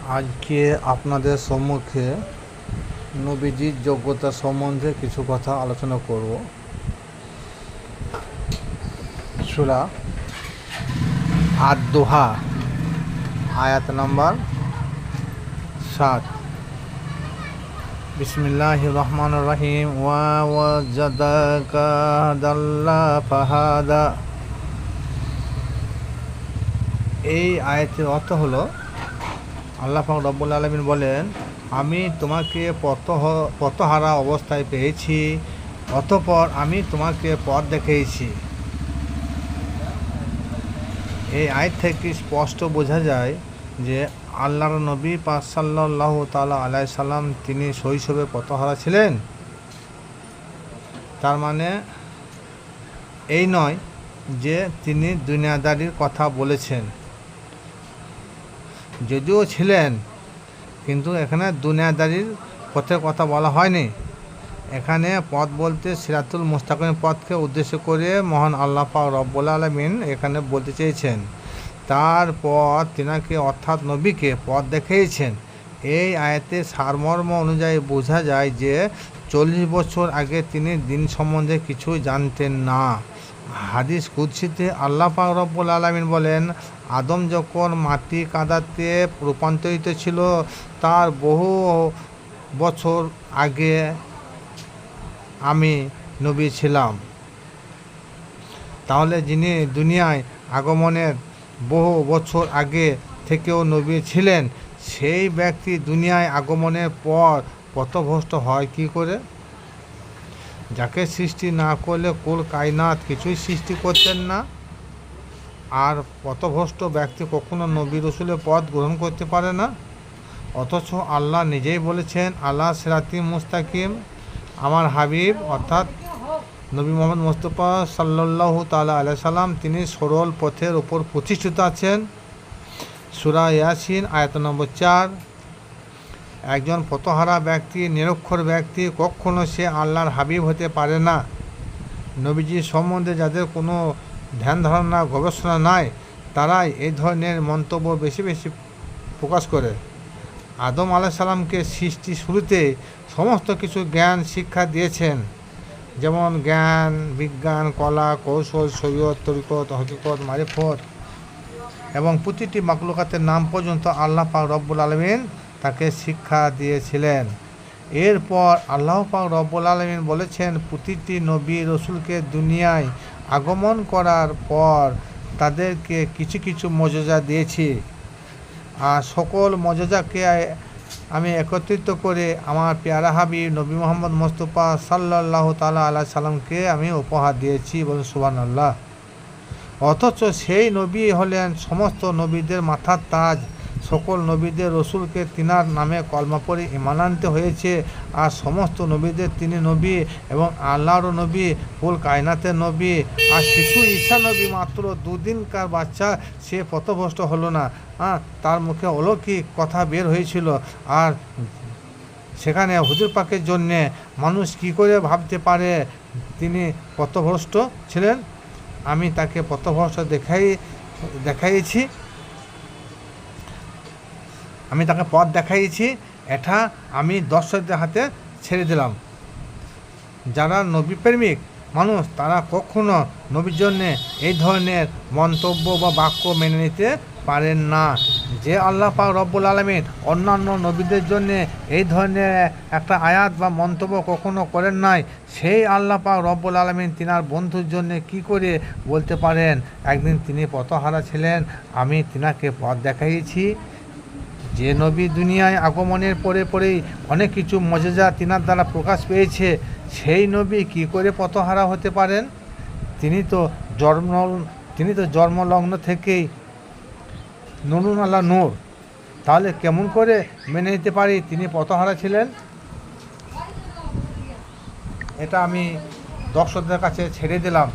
আজকে আপনাদের সম্মুখে নবীজির যোগ্যতা সম্বন্ধে কিছু কথা আলোচনা করব। সূরা আদ-দোহা আয়াত নাম্বার 7। বিসমিল্লাহির রহমানির রহিম। ওয়া ওয়াজাদাকা দাল্লা ফাহাদা। এই আয়াতের অর্থ হলো, আল্লাহ পাক রব্বুল আলামিন বলেন, আমি তোমাকে পথহারা অবস্থায় পেয়েছি, অতঃপর আমি তোমাকে পথ দেখিয়েছি। এই আয়াত থেকে স্পষ্ট বোঝা যায় যে আল্লাহর নবী পাক সাল্লাল্লাহু তাআলা আলাইহি সাল্লাম তিনি শৈশবে পথহারা ছিলেন। তার মানে এই নয় যে তিনি দুনিয়াদারির কথা বলেছেন, যদিও ছিলেন, কিন্তু এখানে দুনিয়াদারির পথের কথা বলা হয়নি। এখানে পথ বলতে সিরাতুল মুস্তাকিম পথকে উদ্দেশ্য করে মহান আল্লাহ পাক রব্বুল আলামিন এখানে বলতে চেয়েছেন। তারপর তিনাকে অর্থাৎ নবীকে পথ দেখিয়েছেন। এই আয়াতের সারমর্ম অনুযায়ী বোঝা যায় যে 40 বছর আগে তিনি দিন সম্বন্ধে কিছুই জানতেন না। হাদিস কুদসিতে আল্লাহ পাক রব্বুল আলামিন বলেন, আদম যখন মাটি কাদাতে রূপান্তরিত ছিল তার বহু বছর আগে আমি নবী ছিলাম। তাহলে যিনি দুনিয়ায় আগমনের বহু বছর আগে থেকেও নবী ছিলেন, সেই ব্যক্তি দুনিয়ায় আগমনের পর পথভ্রষ্ট হয় কি করে? যাকে সৃষ্টি না করলে কুল কায়নাত কিছুই সৃষ্টি করতেন না। আর পথভ্রষ্ট ব্যক্তি কখনো নবী রসুলের পথ গ্রহণ করতে পারে না। অথচ আল্লাহ নিজেই বলেছেন, আল্লাহ সিরাতি মুস্তাকিম, আমার হাবিব অর্থাৎ নবী মোহাম্মদ মুস্তাফা সাল্লাল্লাহু তাআলা আলাইহি সাল্লাম তিনি সরল পথের উপর প্রতিষ্ঠিত আছেন। সূরা ইয়াসিন আয়াত নম্বর 4। একজন পথহারা ব্যক্তি, নিরক্ষর ব্যক্তি কখনো সে আল্লাহর হাবিব হতে পারে না। নবীজি সম্বন্ধে যাদের কোনো ধ্যান ধারণা গবেষণা নাই, তারাই এই ধরনের মন্তব্য বেশি বেশি প্রকাশ করে। আদম আলাইহিস সালামকে সৃষ্টি শুরুতে সমস্ত কিছু জ্ঞান শিক্ষা দিয়েছেন, যেমন জ্ঞান, বিজ্ঞান, কলা, কৌশল, শরীয়ত, তরিকত, হকিকত, মারিফত এবং প্রতিটি মাখলুকাতের নাম পর্যন্ত আল্লাহ পাক রব্বুল আলামিন তাকে শিক্ষা দিয়েছিলেন। এরপর আল্লাহ পাক রব্বুল আলামিন বলেছেন, প্রতিটি নবী রসুলকে দুনিয়ায় আগমন করার পর তাদেরকে কিছু কিছু মজেজা দিয়েছি, আর সকল মজেজাকে আমি একত্রিত করে আমার পেয়ারা হাবিব নবী মোহাম্মদ মুস্তাফা সাল্লাল্লাহু তাআলা আলাইহি সাল্লামকে আমি উপহার দিয়েছি। বলুন সুবহানাল্লাহ। অথচ সেই নবী হলেন সমস্ত নবীদের মাথার তাজ। সকল নবীদের রসুলকে তিনার নামে কলমা পড়ে ঈমান আনতে হয়েছে। আর সমস্ত নবীদের তিনি নবী এবং আল্লাহর নবী, কুল কায়নাতের নবী। আর শিশু ঈসা নবী মাত্র 2 দিনকার বাচ্চা, সে পথভ্রষ্ট হলো না। তার মুখে অলৌকিক কথা বের হয়েছিল। আর সেখানে হুজুর পাকের জন্যে মানুষ কি করে ভাবতে পারে তিনি পথভ্রষ্ট ছিলেন? আমি তাকে পথভ্রষ্ট দেখাইয়েছি, আমি তাকে পথ দেখাইয়েছি। এটা আমি দর্শকদের হাতে ছেড়ে দিলাম। যারা নবী প্রেমিক মানুষ, তারা কখনো নবীর জন্যে এই ধরনের মন্তব্য বা বাক্য মেনে নিতে পারেন না। যে আল্লাহ পাক রব্বুল আলামিন অন্যান্য নবীদের জন্যে এই ধরনের একটা আয়াত বা মন্তব্য কখনো করেন নাই, সেই আল্লাহ পাক রব্বুল আলামিন তিনার বন্ধুর জন্যে কি করে বলতে পারেন একদিন তিনি পথহারা ছিলেন, আমি তিনাকে পথ দেখাইয়েছি? যে নবী দুনিয়ায় আগমনের পরে পরেই অনেক কিছু মজেজা তিনার দ্বারা প্রকাশ পেয়েছে, সেই নবী কি করে পথহারা হতে পারেন? তিনি তো জন্মলগ্ন থেকেই নুরুন আলা নূর। তাহলে কেমন করে মেনে নিতে পারি তিনি পথহারা ছিলেন? এটা আমি দর্শকদের কাছে ছেড়ে দিলাম।